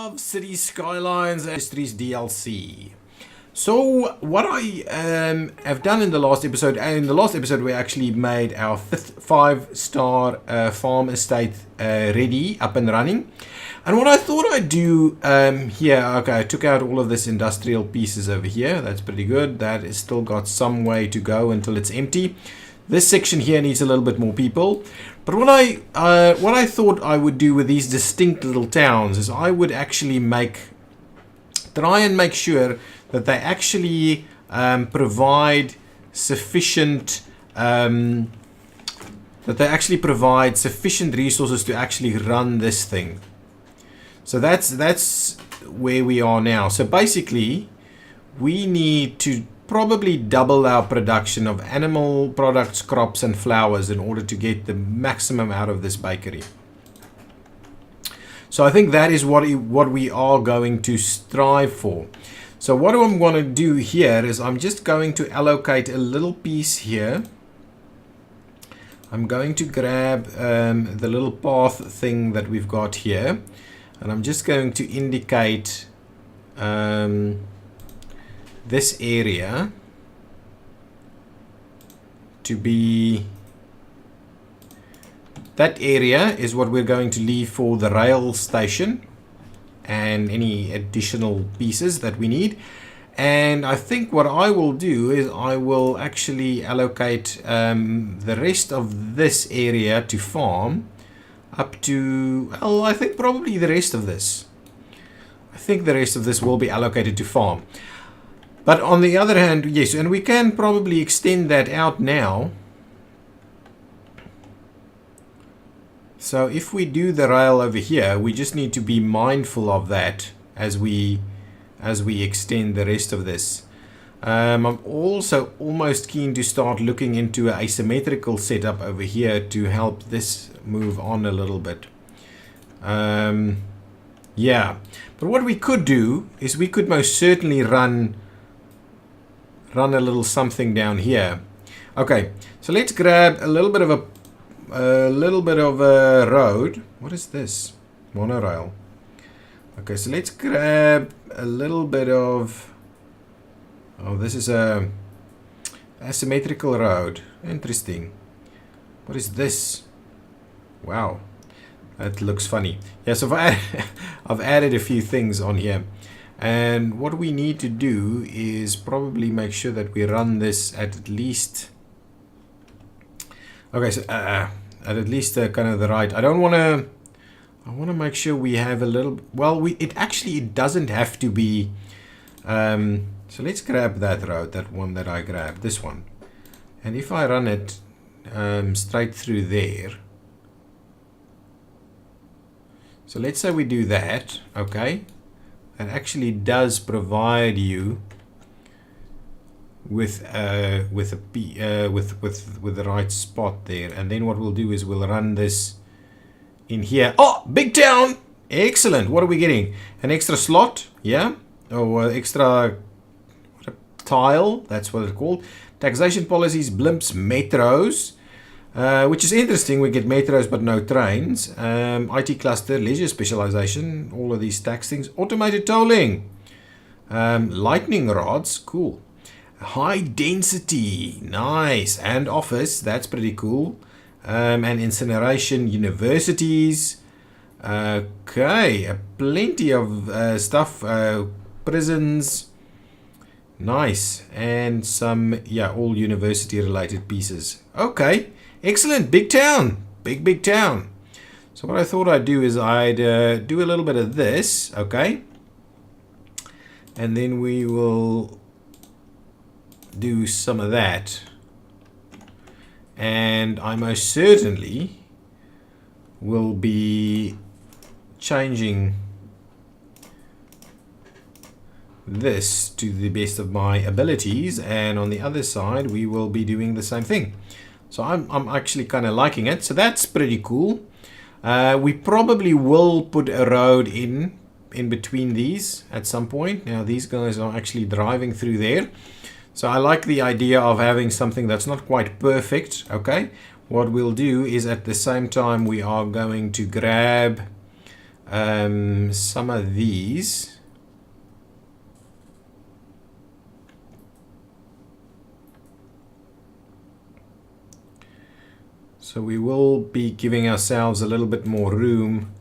of Cities Skylines Industries DLC. So what I have done in the last episode, we actually made our 5-star farm estate ready, up and running. And what I thought I'd do here, okay, I took out all of this industrial pieces over here. That's pretty good. That is still got some way to go until it's empty. This section here needs a little bit more people. But what I thought I would do with these distinct little towns is I would actually try and make sure that they actually provide sufficient resources to actually run this thing. So that's where we are now. So basically, we need to probably double our production of animal products, crops and flowers in order to get the maximum out of this bakery. So I think that is what we are going to strive for. So what I'm going to do here is I'm just going to allocate a little piece here. I'm going to grab the little path thing that we've got here, and I'm just going to indicate this area to be, that area is what we're going to leave for the rail station and any additional pieces that we need. And I think what I will do is I will actually allocate the rest of this area to farm up to, well, I think probably the rest of this. I think the rest of this will be allocated to farm. But on the other hand, yes, and we can probably extend that out now. So if we do the rail over here, we just need to be mindful of that as we extend the rest of this. I'm also almost keen to start looking into an asymmetrical setup over here to help this move on a little bit. Yeah, but what we could do is we could most certainly run a little something down here. Okay, so let's grab a little bit of a road. What is this? Monorail. Okay, so let's grab a little bit of, oh, this is a asymmetrical road. Interesting. What is this? Wow, that looks funny. Yeah, so I've added a few things on here. And what we need to do is probably make sure that we run this at least, okay, so at least kind of the right. I want to make sure we have a little, well, it doesn't have to be, so let's grab that road, that one that I grabbed, this one. And if I run it straight through there, so let's say we do that, okay. That actually does provide you with the right spot there. And then what we'll do is we'll run this in here. Oh, big town! Excellent. What are we getting? An extra slot? Yeah. Oh, extra tile. That's what it's called. Taxation policies, blimps, metros. Which is interesting. We get metros but no trains. IT cluster, leisure specialization, all of these tax things. Automated tolling. Lightning rods, cool. High density, nice. And office, that's pretty cool. And incineration, universities. Okay, plenty of stuff. Prisons, nice. And some, yeah, all university related pieces. Okay. Excellent, big town, big town. So what I thought I'd do is I'd do a little bit of this, okay? And then we will do some of that. And I most certainly will be changing this to the best of my abilities. And on the other side, we will be doing the same thing. So I'm actually kind of liking it. So that's pretty cool. We probably will put a road in between these at some point. Now these guys are actually driving through there. So I like the idea of having something that's not quite perfect. Okay. What we'll do is at the same time we are going to grab some of these. So we will be giving ourselves a little bit more room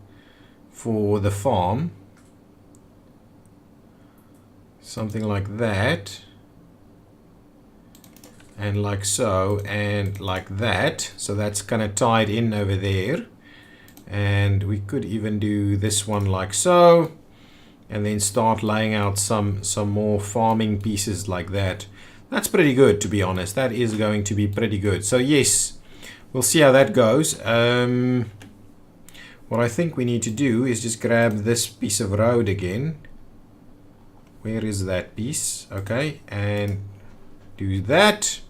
for the farm. Something like that. And like so, and like that. So that's kind of tied in over there. And we could even do this one like so. And then start laying out some more farming pieces like that. That's pretty good, to be honest. That is going to be pretty good. So yes, we'll see how that goes. What I think we need to do is just grab this piece of road again. Where is that piece? Okay, and do that.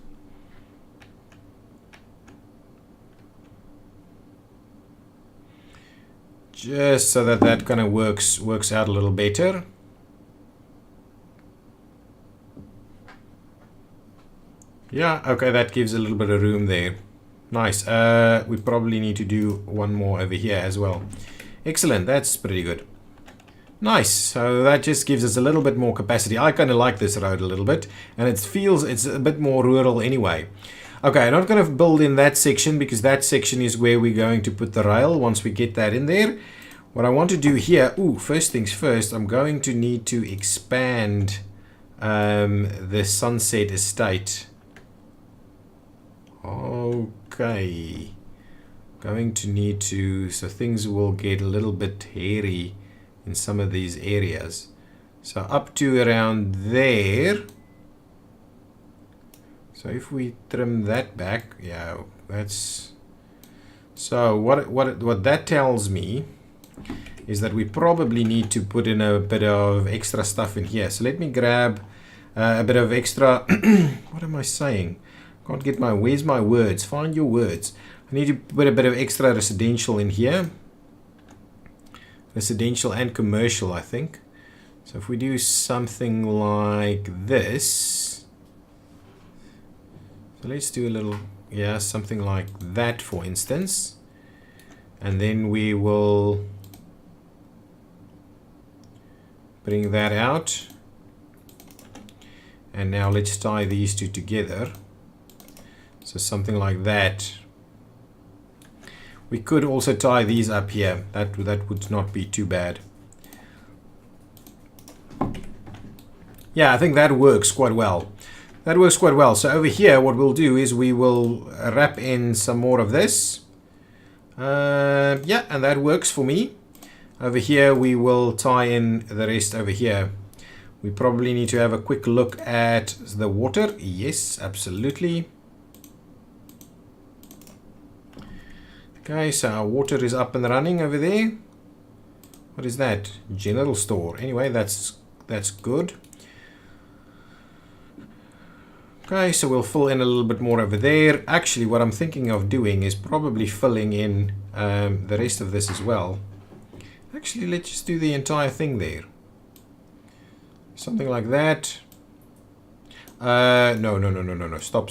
Just so that that kind of works out a little better. Yeah, okay, that gives a little bit of room there. Nice. We probably need to do one more over here as well. Excellent, that's pretty good. Nice, so that just gives us a little bit more capacity. I kind of like this road a little bit, and it feels it's a bit more rural anyway. Okay, I'm not going to build in that section because that section is where we're going to put the rail once we get that in there. What I want to do here, first things first, I'm going to need to expand the Sunset Estate. Okay, going to need to, so things will get a little bit hairy in some of these areas. So up to around there. So if we trim that back, yeah, that's, so what that tells me is that we probably need to put in a bit of extra stuff in here. So let me grab a bit of extra, what am I saying? Can't get my, where's my words? Find your words. I need to put a bit of extra residential in here. Residential and commercial, I think. So if we do something like this. So let's do a little, yeah, something like that, for instance. And then we will bring that out. And now let's tie these two together. So something like that. We could also tie these up here. That would not be too bad. Yeah, I think that works quite well. That works quite well. So over here, what we'll do is we will wrap in some more of this. Yeah, and that works for me. Over here, we will tie in the rest over here. We probably need to have a quick look at the water. Yes, absolutely. Okay, so our water is up and running over there. What is that? General store. Anyway, that's good. Okay, so we'll fill in a little bit more over there. Actually, what I'm thinking of doing is probably filling in the rest of this as well. Actually, let's just do the entire thing there. Something like that. No. Stop.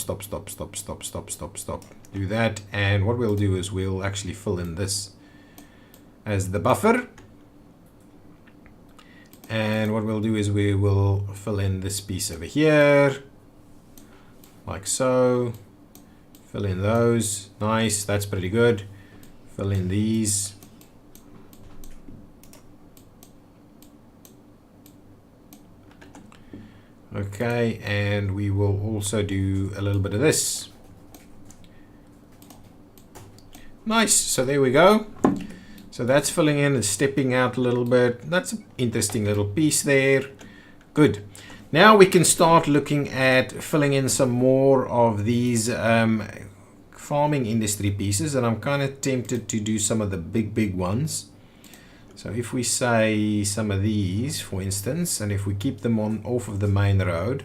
Do that, and what we'll do is we'll actually fill in this as the buffer. And what we'll do is we will fill in this piece over here. Like so. Fill in those. Nice, that's pretty good. Fill in these. Okay, and we will also do a little bit of this. Nice, so there we go. So that's filling in and stepping out a little bit. That's an interesting little piece there. Good. Now we can start looking at filling in some more of these farming industry pieces, and I'm kind of tempted to do some of the big ones. So if we say some of these, for instance, and if we keep them on off of the main road.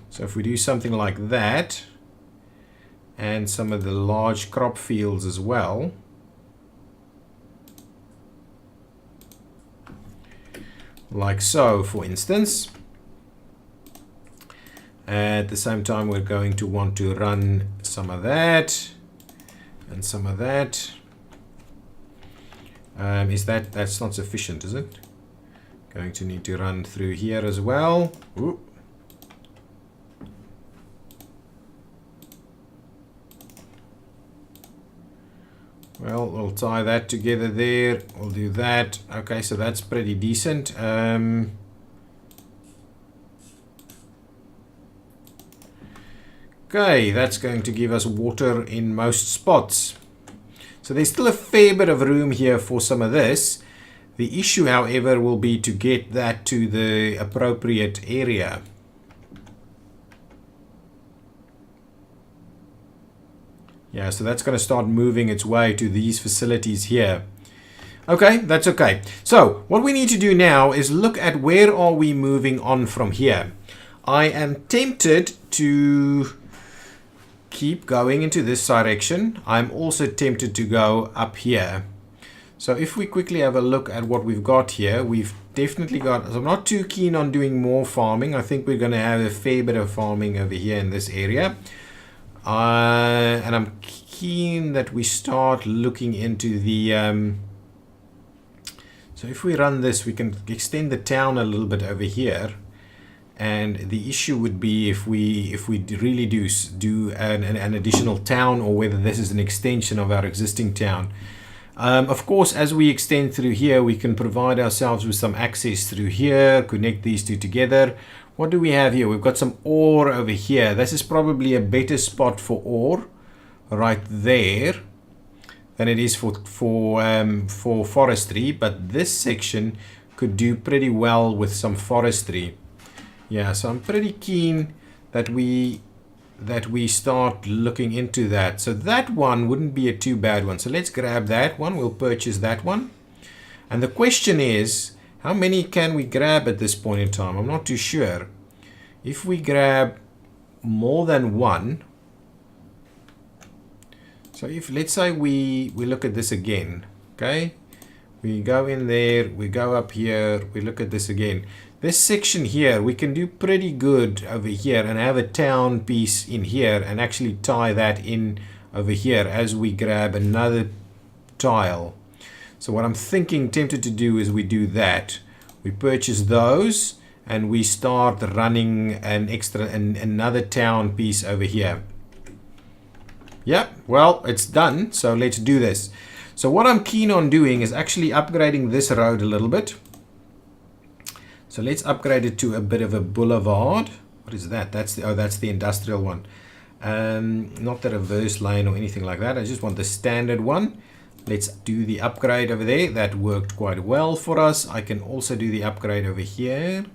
So if we do something like that, and some of the large crop fields as well. Like so, for instance. At the same time, we're going to want to run some of that. And some of that. That's not sufficient, is it? Going to need to run through here as well. Ooh. Well, we'll tie that together there. We'll do that. Okay, so that's pretty decent. Okay, that's going to give us water in most spots. So there's still a fair bit of room here for some of this. The issue, however, will be to get that to the appropriate area. Yeah, so that's going to start moving its way to these facilities here. Okay, that's okay. So what we need to do now is look at where are we moving on from here. I am tempted to keep going into this direction. I'm also tempted to go up here. So if we quickly have a look at what we've got here, we've definitely got, so I'm not too keen on doing more farming. I think we're going to have a fair bit of farming over here in this area. And I'm keen that we start looking into the, so if we run this, we can extend the town a little bit over here. And the issue would be if we really do an additional town, or whether this is an extension of our existing town. Of course, as we extend through here, we can provide ourselves with some access through here, connect these two together. What do we have here? We've got some ore over here. This is probably a better spot for ore right there than it is for forestry, but this section could do pretty well with some forestry. Yeah, so I'm pretty keen that we start looking into that. So that one wouldn't be a too bad one. So let's grab that one. We'll purchase that one. And the question is, how many can we grab at this point in time? I'm not too sure. If we grab more than one, so if let's say we look at this again, okay? We go in there, we go up here, we look at this again. This section here, we can do pretty good over here and have a town piece in here and actually tie that in over here as we grab another tile. So what I'm tempted to do is we do that. We purchase those and we start running another town piece over here. Yep, well, it's done. So let's do this. So what I'm keen on doing is actually upgrading this road a little bit. So let's upgrade it to a bit of a boulevard. What is that? That's the industrial one. Not the reverse lane or anything like that. I just want the standard one. Let's do the upgrade over there. That worked quite well for us. I can also do the upgrade over here.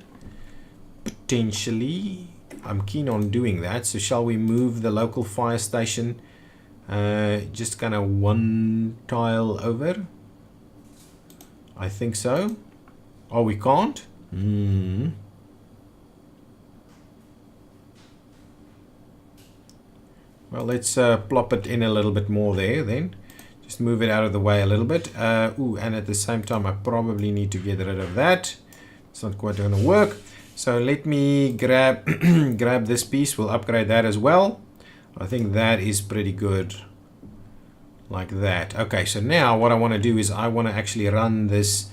Potentially. I'm keen on doing that. So shall we move the local fire station just kind of one tile over? I think so. Oh, we can't? Well, let's plop it in a little bit more there then. Just move it out of the way a little bit. Ooh, and at the same time, I probably need to get rid of that. It's not quite going to work. So let me grab grab this piece. We'll upgrade that as well. I think that is pretty good. Like that. Okay, so now what I want to do is I want to actually run this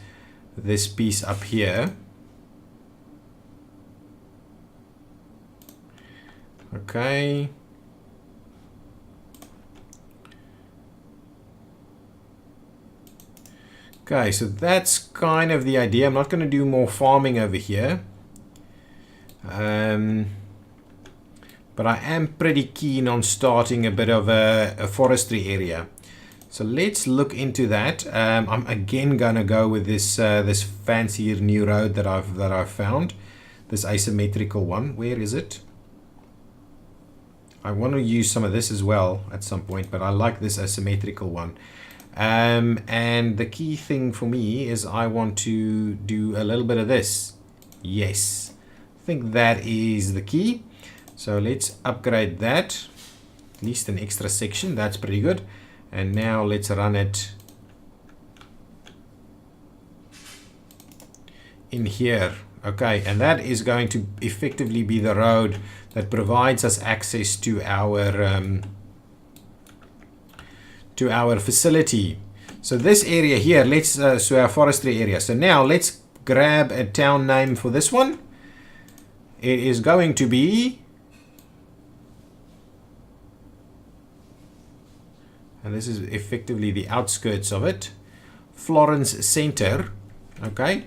piece up here. Okay. Okay, so that's kind of the idea. I'm not going to do more farming over here. But I am pretty keen on starting a bit of a forestry area. So let's look into that. I'm again going to go with this this fancier new road that I've found. This asymmetrical one. Where is it? I want to use some of this as well at some point, but I like this asymmetrical one. And the key thing for me is I want to do a little bit of this. Yes, I think that is the key. So let's upgrade that. At least an extra section. That's pretty good. And now let's run it in here. Okay, and that is going to effectively be the road that provides us access to our to our facility. So this area here, let's so our forestry area. So now let's grab a town name for this one. It is going to be, and this is effectively the outskirts of it, Florence Center. Okay,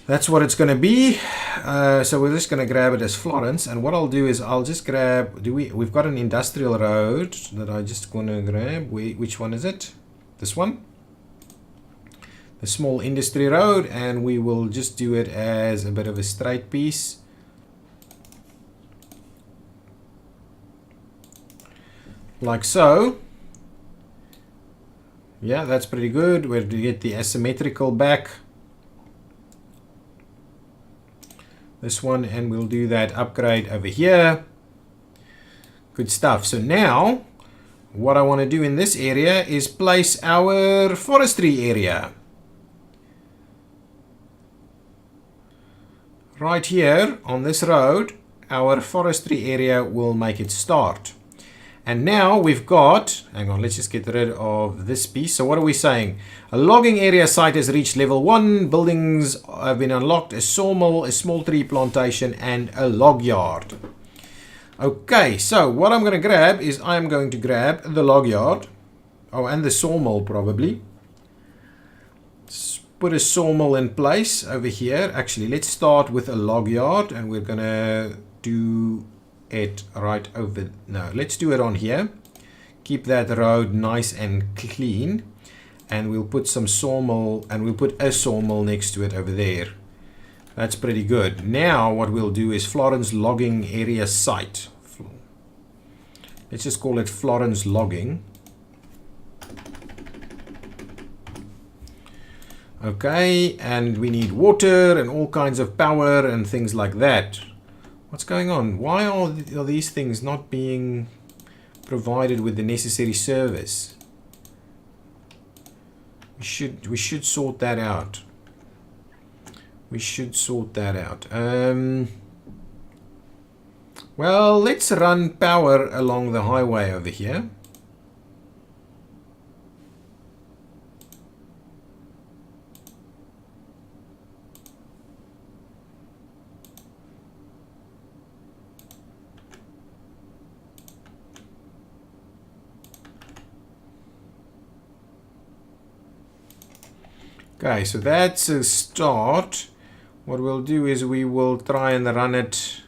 that's what it's going to be. So we're just going to grab it as Florence, and what I'll do is I'll just grab, we've got an industrial road that I just want to grab. Which one is it? This one, the small industry road, and we will just do it as a bit of a straight piece. Like so. Yeah, that's pretty good. We're to get the asymmetrical back. This one, and we'll do that upgrade over here. Good stuff. So now what I want to do in this area is place our forestry area right here on this road. Our forestry area will make it start. And now we've got, hang on, let's just get rid of this piece. So what are we saying? A logging area site has reached level 1. Buildings have been unlocked. A sawmill, a small tree plantation, and a log yard. Okay, so what I'm going to grab is I'm going to grab the log yard. Oh, and the sawmill probably. Let's put a sawmill in place over here. Actually, let's start with a log yard, and we're going to do it right over. No, let's do it on here. Keep that road nice and clean, and we'll put some sawmill, and we'll put a sawmill next to it over there. That's pretty good. Now what we'll do is Florence logging area site. Let's just call it Florence logging. Okay, and we need water and all kinds of power and things like that. What's going on? Why are these things not being provided with the necessary service? We should sort that out. We should sort that out. Well, let's run power along the highway over here. Okay, so that's a start. What we'll do is we will try and run it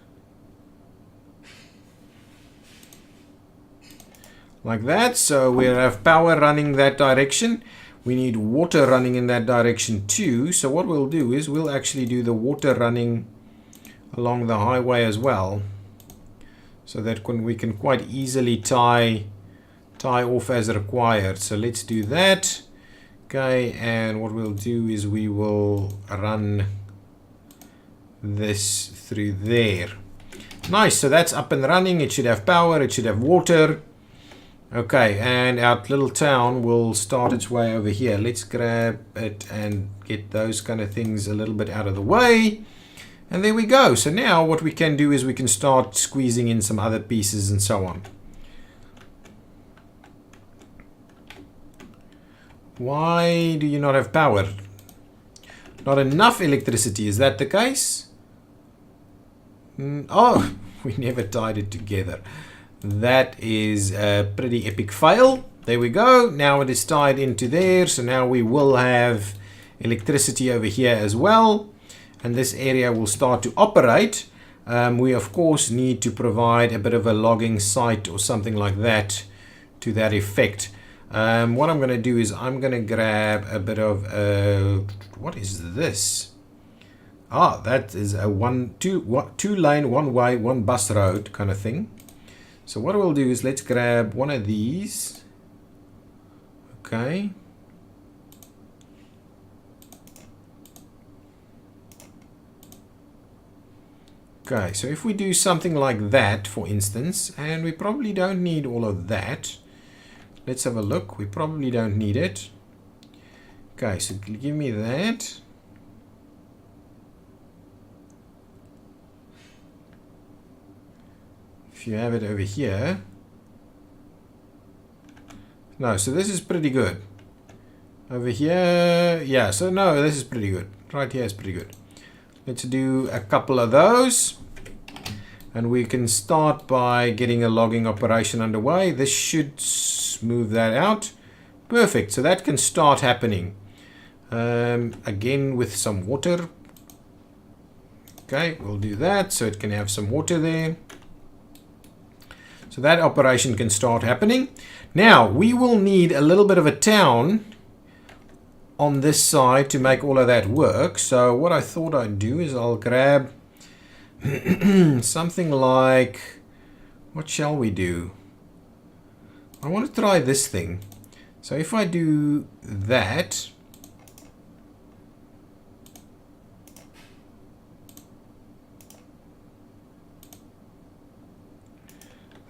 like that. So we'll have power running that direction. We need water running in that direction too. So what we'll do is we'll actually do the water running along the highway as well, so that we can quite easily tie off as required. So let's do that. Okay, and what we'll do is we will run this through there. Nice, so that's up and running. It should have power, it should have water. Okay, and our little town will start its way over here. Let's grab it and get those kind of things a little bit out of the way. And there we go. So now what we can do is we can start squeezing in some other pieces and so on. Why do you not have power? Not enough electricity, is that the case? Oh, we never tied it together. That is a pretty epic fail. There we go. Now it is tied into there. So now we will have electricity over here as well. And this area will start to operate. We of course need to provide a bit of a logging site or something like that to that effect. What I'm going to do is I'm going to grab a bit of what is this? Ah, that is a two lane, one way, one bus road kind of thing. So what we'll do is let's grab one of these. Okay. Okay, so if we do something like that, for instance, and we probably don't need all of that. Let's have a look. We probably don't need it. Okay, so give me that. If you have it over here. No, so this is pretty good. Over here, yeah, so no, this is pretty good. Right here is pretty good. Let's do a couple of those. And we can start by getting a logging operation underway. This should smooth that out. Perfect, so that can start happening. Again with some water. Okay, we'll do that so it can have some water there. So that operation can start happening. Now, we will need a little bit of a town on this side to make all of that work. So what I thought I'd do is I'll grab something like, what shall we do? I want to try this thing. So if I do that,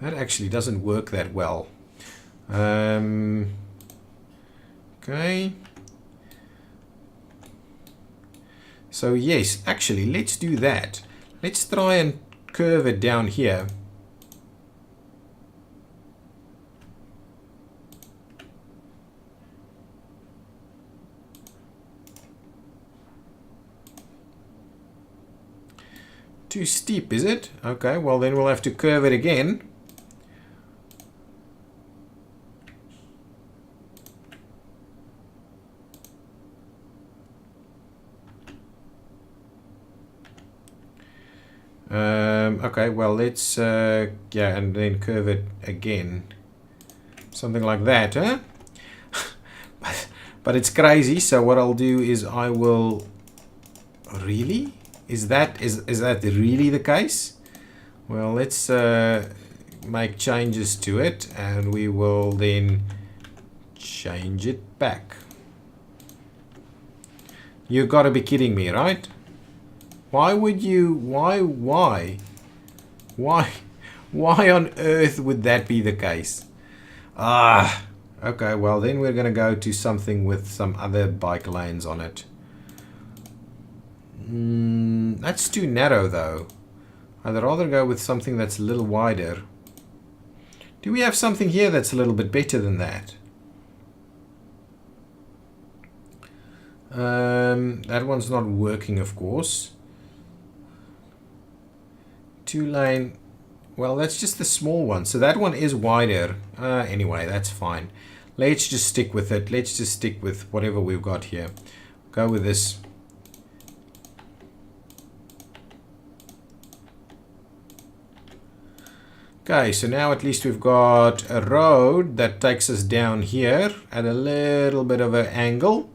that actually doesn't work that well. Okay. So yes, actually, let's do that. Let's try and curve it down here. Too steep, is it? Okay, well then we'll have to curve it again. Okay, well let's yeah, and then curve it again, something like that, huh? But it's crazy. So what I'll do is I will really, is that really the case? Well, let's make changes to it, and we will then change it back. You gotta be kidding me, right? Why would you, why on earth would that be the case? Okay, well then we're gonna go to something with some other bike lanes on it. That's too narrow though. I'd rather go with something that's a little wider. Do we have something here that's a little bit better than that? That one's not working, of course. 2-lane, well that's just the small one, so that one is wider. Anyway, that's fine. Let's just stick with it. Let's just stick with whatever we've got here. Go with this. Okay, so now at least we've got a road that takes us down here at a little bit of an angle,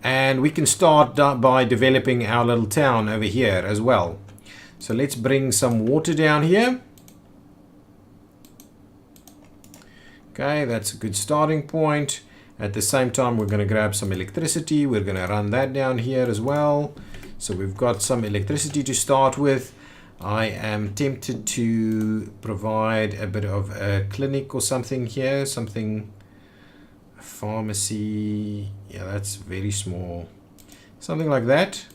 and we can start by developing our little town over here as well. So let's bring some water down here. Okay, that's a good starting point. At the same time, we're going to grab some electricity. We're going to run that down here as well. So we've got some electricity to start with. I am tempted to provide a bit of a clinic or something here. Something, a pharmacy. Yeah, that's very small. Something like that.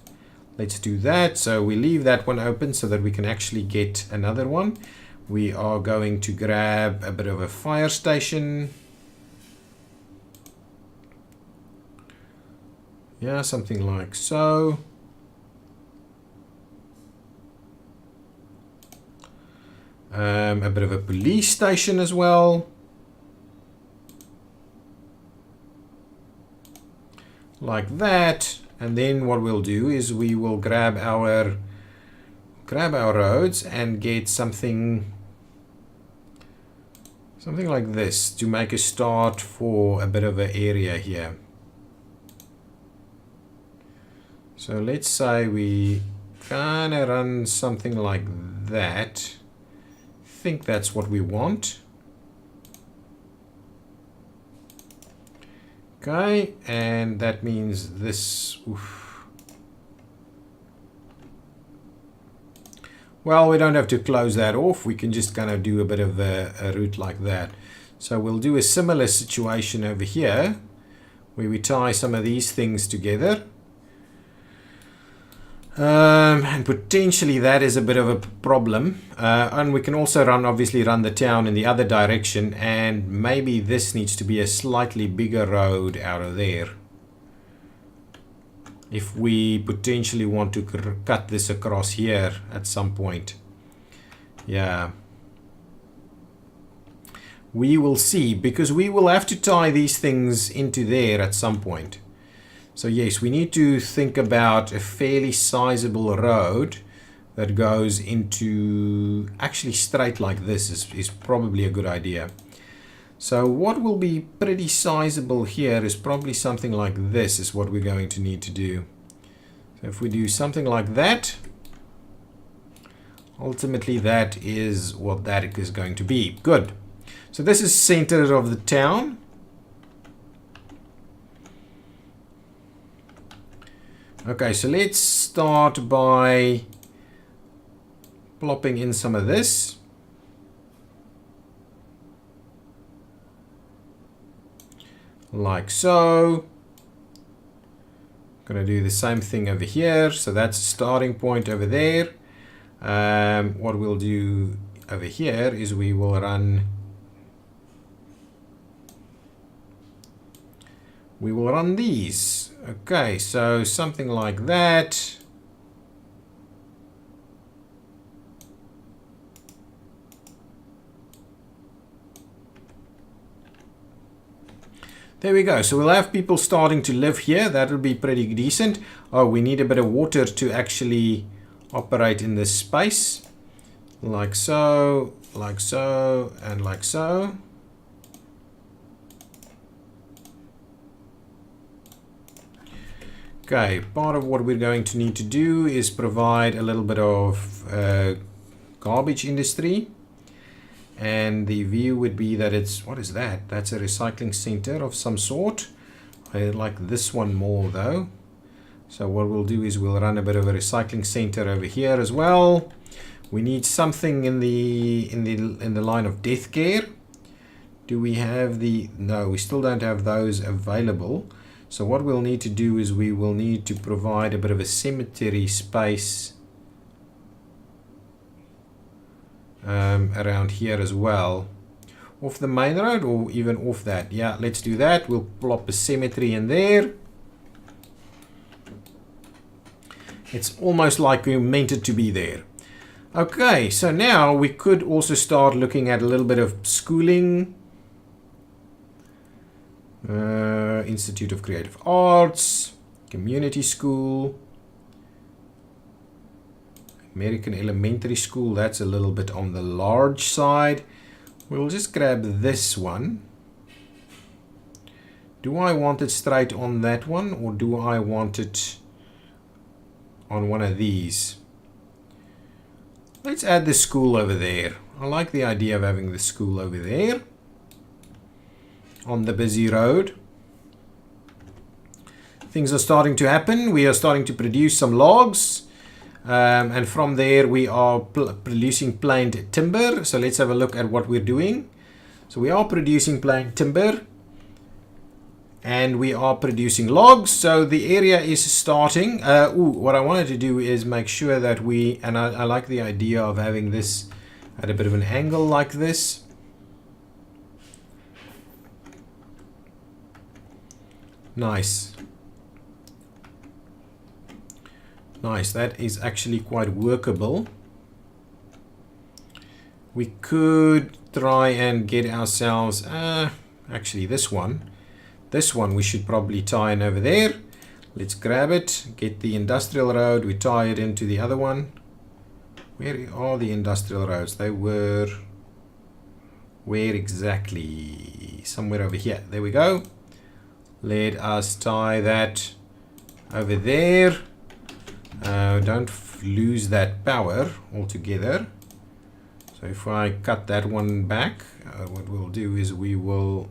Let's do that. So we leave that one open so that we can actually get another one. We are going to grab a bit of a fire station. Yeah, something like so. A bit of a police station as well. Like that. And then what we'll do is we will grab our roads and get something like this to make a start for a bit of an area here. So let's say we kind of run something like that. I think that's what we want. Okay, and that means this. Oof. Well, we don't have to close that off. We can just kind of do a bit of a route like that. So we'll do a similar situation over here, where we tie some of these things together. And potentially that is a bit of a problem. And we can also obviously run the town in the other direction, and maybe this needs to be a slightly bigger road out of there. If we potentially want to cut this across here at some point. Yeah. We will see, because we will have to tie these things into there at some point. So yes, we need to think about a fairly sizable road that goes into, actually straight like this is probably a good idea. So what will be pretty sizable here is probably something like this is what we're going to need to do. So if we do something like that, ultimately that is what that is going to be. Good. So this is center of the town. Okay, so let's start by plopping in some of this. Like so. Gonna do the same thing over here. So that's a starting point over there. What we'll do over here is we will run these. Okay, so something like that. There we go. So we'll have people starting to live here. That'll be pretty decent. Oh, we need a bit of water to actually operate in this space. Like so, and like so. Okay, part of what we're going to need to do is provide a little bit of garbage industry. And the view would be that it's, what is that? That's a recycling center of some sort. I like this one more though. So what we'll do is we'll run a bit of a recycling center over here as well. We need something in the line of death care. Do we have the, no, we still don't have those available. So what we'll need to do is we will need to provide a bit of a cemetery space around here as well. Off the main road or even off that. Yeah, let's do that. We'll plop a cemetery in there. It's almost like we meant it to be there. Okay, so now we could also start looking at a little bit of schooling. Institute of Creative Arts, community school, American Elementary School, that's a little bit on the large side. We'll just grab this one. Do I want it straight on that one, or do I want it on one of these? Let's add the school over there. I like the idea of having the school over there on the busy road. Things are starting to happen. We are starting to produce some logs. And from there we are producing planed timber. So let's have a look at what we're doing. So we are producing planed timber. And we are producing logs. So the area is starting. What I wanted to do is make sure that we, and I like the idea of having this at a bit of an angle like this. Nice. Nice, that is actually quite workable. We could try and get ourselves, actually this one we should probably tie in over there. Let's grab it, get the industrial road, we tie it into the other one. Where are the industrial roads? They were, where exactly? Somewhere over here, there we go. Let us tie that over there. Don't lose that power altogether. So if I cut that one back, what we'll do is we will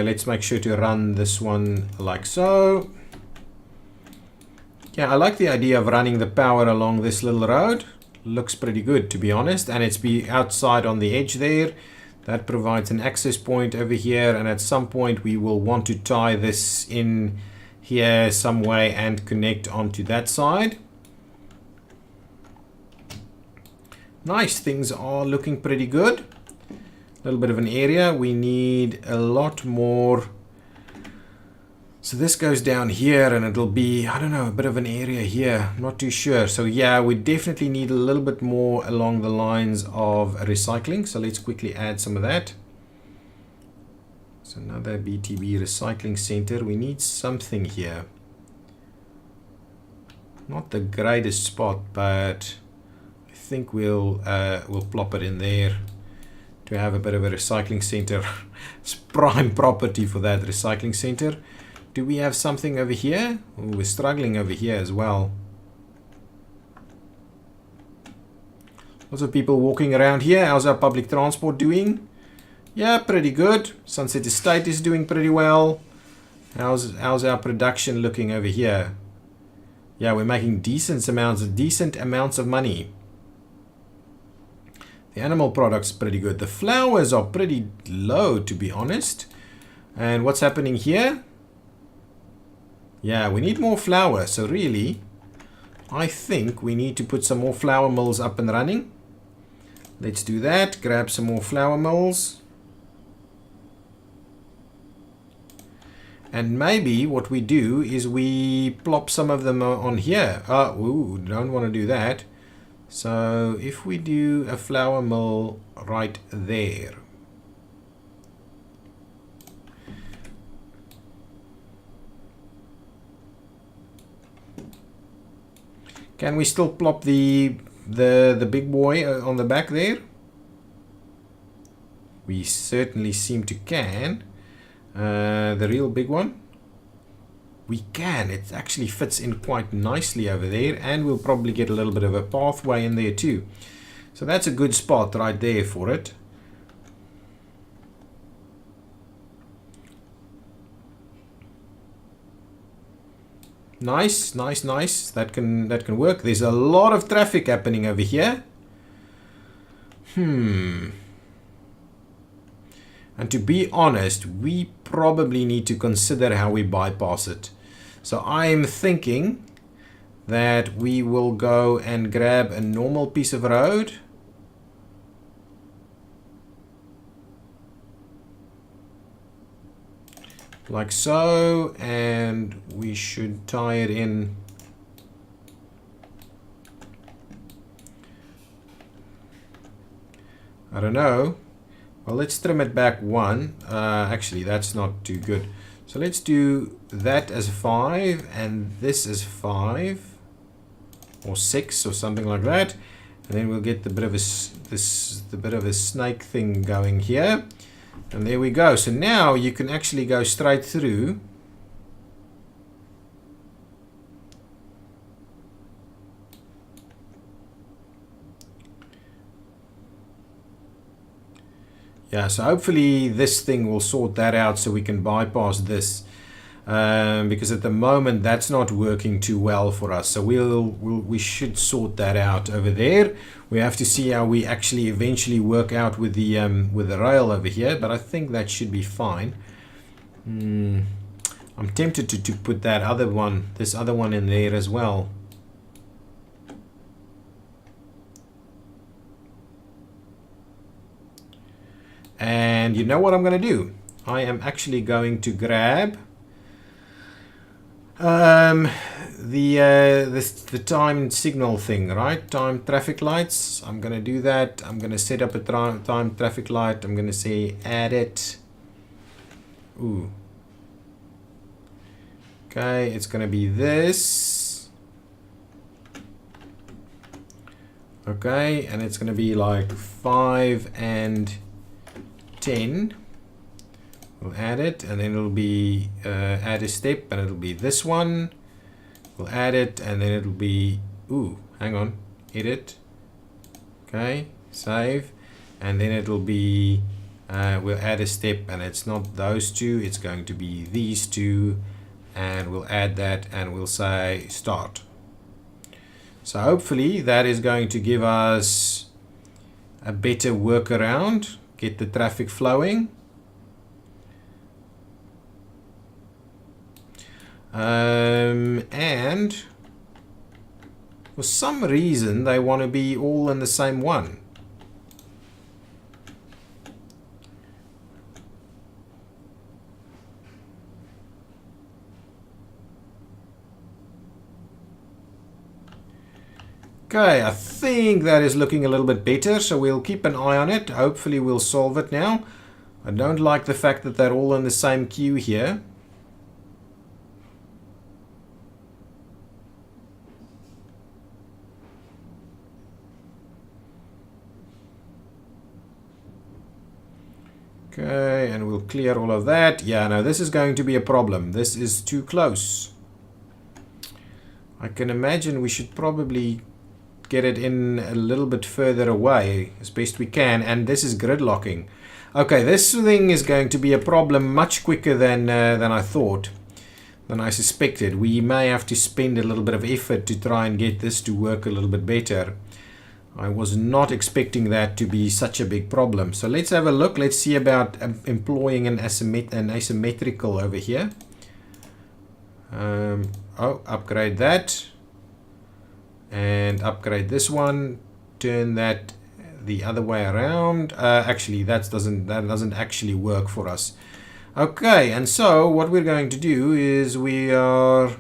let's make sure to run this one like so. Yeah, I like the idea of running the power along this little road. Looks pretty good, to be honest, and it's be outside on the edge there. That provides an access point over here, and at some point we will want to tie this in here some way and connect onto that side. Nice, things are looking pretty good. A little bit of an area. We need a lot more. So this goes down here and it'll be, I don't know, a bit of an area here. Not too sure. So yeah, we definitely need a little bit more along the lines of recycling. So let's quickly add some of that. So another BTB recycling center. We need something here. Not the greatest spot, but I think we'll plop it in there to have a bit of a recycling center. It's prime property for that recycling center. Do we have something over here? Ooh, we're struggling over here as well. Lots of people walking around here. How's our public transport doing? Yeah, pretty good. Sunset Estate is doing pretty well. How's our production looking over here? Yeah, we're making decent amounts of money. The animal product's pretty good. The flowers are pretty low, to be honest. And what's happening here? Yeah, we need more flour. So really, I think we need to put some more flour mills up and running. Let's do that. Grab some more flour mills. And maybe what we do is we plop some of them on here. Ooh, don't want to do that. So if we do a flour mill right there. Can we still plop the big boy on the back there? We certainly seem to can. The real big one. We can. It actually fits in quite nicely over there, and we'll probably get a little bit of a pathway in there too. So that's a good spot right there for it. Nice, nice, nice. That can work. There's a lot of traffic happening over here. And to be honest, we probably need to consider how we bypass it. So I'm thinking that we will go and grab a normal piece of road. Like so, and we should tie it in. I don't know. Well, let's trim it back one. Actually, that's not too good. So let's do that as 5 and this as 5 or 6 or something like that. And then we'll get the bit of a snake thing going here. And there we go. So now you can actually go straight through. Yeah, so hopefully this thing will sort that out so we can bypass this. Because at the moment that's not working too well for us. So we should sort that out over there. We have to see how we actually eventually work out with the rail over here, but I think that should be fine. I'm tempted to put that other one, this other one in there as well. And you know what I'm going to do? I am actually going to grab the time signal thing, right? Time traffic lights. I'm going to do that. I'm going to set up a time traffic light. I'm going to say add it. Ooh. Okay, it's going to be this. Okay, and it's going to be like 5 and 10. We'll add it, and then it'll be add a step, and it'll be this one. We'll add it, and then it'll be, ooh, hang on, edit. Okay, save, and then it'll be We'll add a step, and it's not those two, it's going to be these two, and we'll add that, and we'll say start. So hopefully that is going to give us a better workaround, get the traffic flowing. And for some reason they want to be all in the same one. Okay, I think that is looking a little bit better, so we'll keep an eye on it. Hopefully we'll solve it now. I don't like the fact that they're all in the same queue here. Okay, and we'll clear all of that. Yeah, no, this is going to be a problem. This is too close. I can imagine we should probably get it in a little bit further away as best we can, and this is gridlocking. Okay, this thing is going to be a problem much quicker than I thought, than I suspected. We may have to spend a little bit of effort to try and get this to work a little bit better. I was not expecting that to be such a big problem. So let's have a look. Let's see about employing an asymmetrical over here. Oh, upgrade that. And upgrade this one. Turn that the other way around. Actually, that doesn't actually work for us. Okay, and so what we're going to do is we're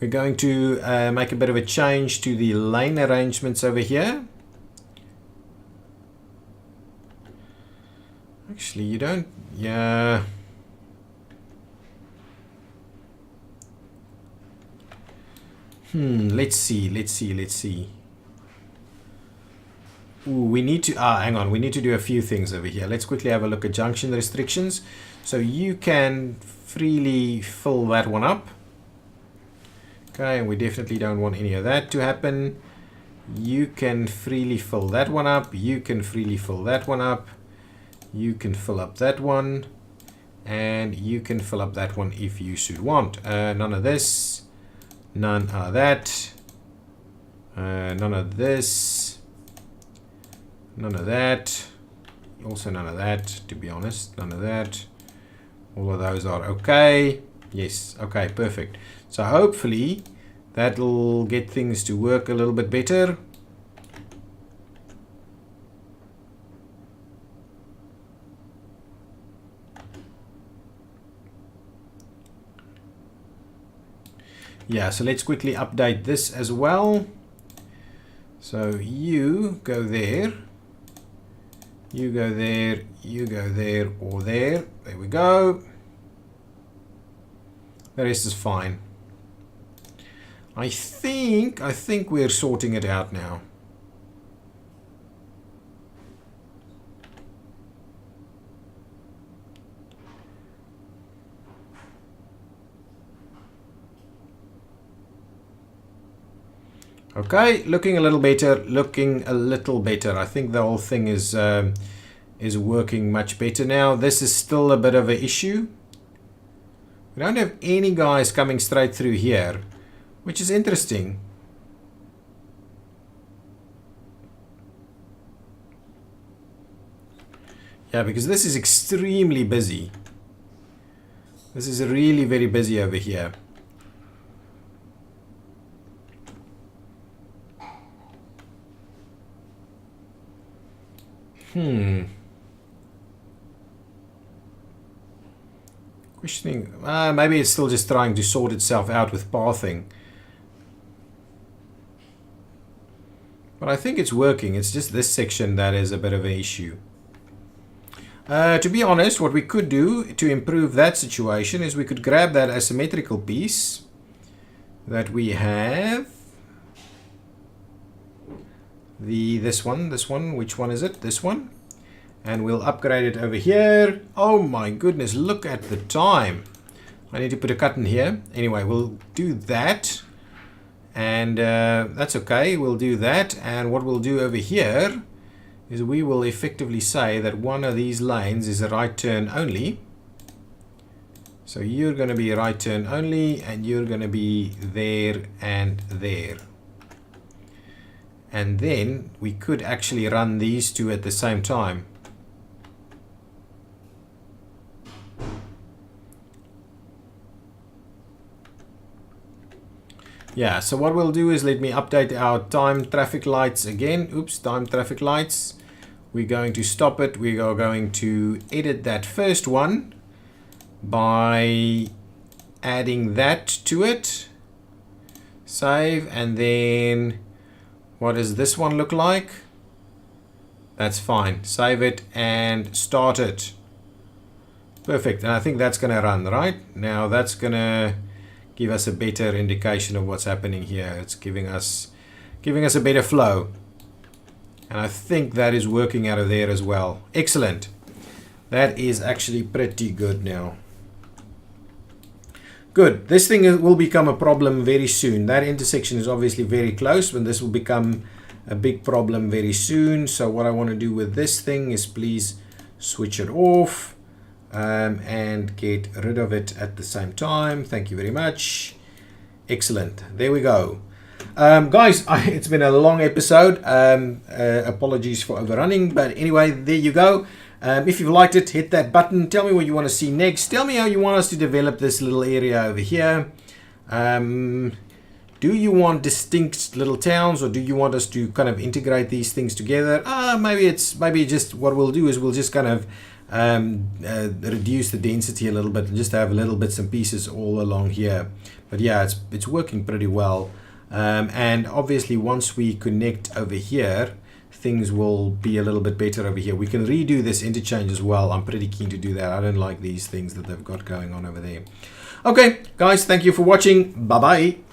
going to make a bit of a change to the lane arrangements over here. Actually, you don't, yeah. Let's see. Ooh, we need to, hang on, we need to do a few things over here. Let's quickly have a look at junction restrictions. So you can freely fill that one up. Okay, and we definitely don't want any of that to happen. You can freely fill that one up. You can freely fill that one up. You can fill up that one. And you can fill up that one if you should want. None of this. None of that. None of this. None of that. Also none of that, to be honest. None of that. All of those are okay. Yes, okay, perfect. So hopefully that'll get things to work a little bit better. Yeah, so let's quickly update this as well. So you go there, you go there, you go there, or there. There we go. The rest is fine. I think we're sorting it out now. Okay, looking a little better, I think the whole thing is working much better now. This is still a bit of an issue. We don't have any guys coming straight through here, which is interesting. Yeah, because this is extremely busy. This is really very busy over here. Questioning. Maybe it's still just trying to sort itself out with pathing. But I think it's working. It's just this section that is a bit of an issue. To be honest, what we could do to improve that situation is we could grab that asymmetrical piece that we have. This one, which one is it? This one. And we'll upgrade it over here. Oh my goodness, look at the time. I need to put a cut in here. Anyway, we'll do that. And that's okay, we'll do that. And what we'll do over here is we will effectively say that one of these lanes is a right turn only. So you're going to be right turn only, and you're going to be there and there. And then we could actually run these two at the same time. Yeah, so what we'll do is let me update our time traffic lights again. Oops, time traffic lights. We're going to stop it. We are going to edit that first one by adding that to it. Save, and then what does this one look like? That's fine. Save it and start it. Perfect. And I think that's going to run, right? Now that's going to give us a better indication of what's happening here. It's giving us a better flow. And I think that is working out of there as well. Excellent. That is actually pretty good now. Good. This thing will become a problem very soon. That intersection is obviously very close, but this will become a big problem very soon. So what I want to do with this thing is please switch it off. And get rid of it at the same time. Thank you very much. Excellent. There we go. Guys, it's been a long episode. Apologies for overrunning, but anyway, there you go. If you've liked it, hit that button. Tell me what you want to see next. Tell me how you want us to develop this little area over here. Do you want distinct little towns, or do you want us to kind of integrate these things together? Maybe just what we'll do is we'll just kind of reduce the density a little bit and just have little bits and pieces all along here. But yeah, it's working pretty well. And obviously once we connect over here, things will be a little bit better over here. We can redo this interchange as well. I'm pretty keen to do that. I don't like these things that they've got going on over there. Okay, guys, thank you for watching. Bye-bye.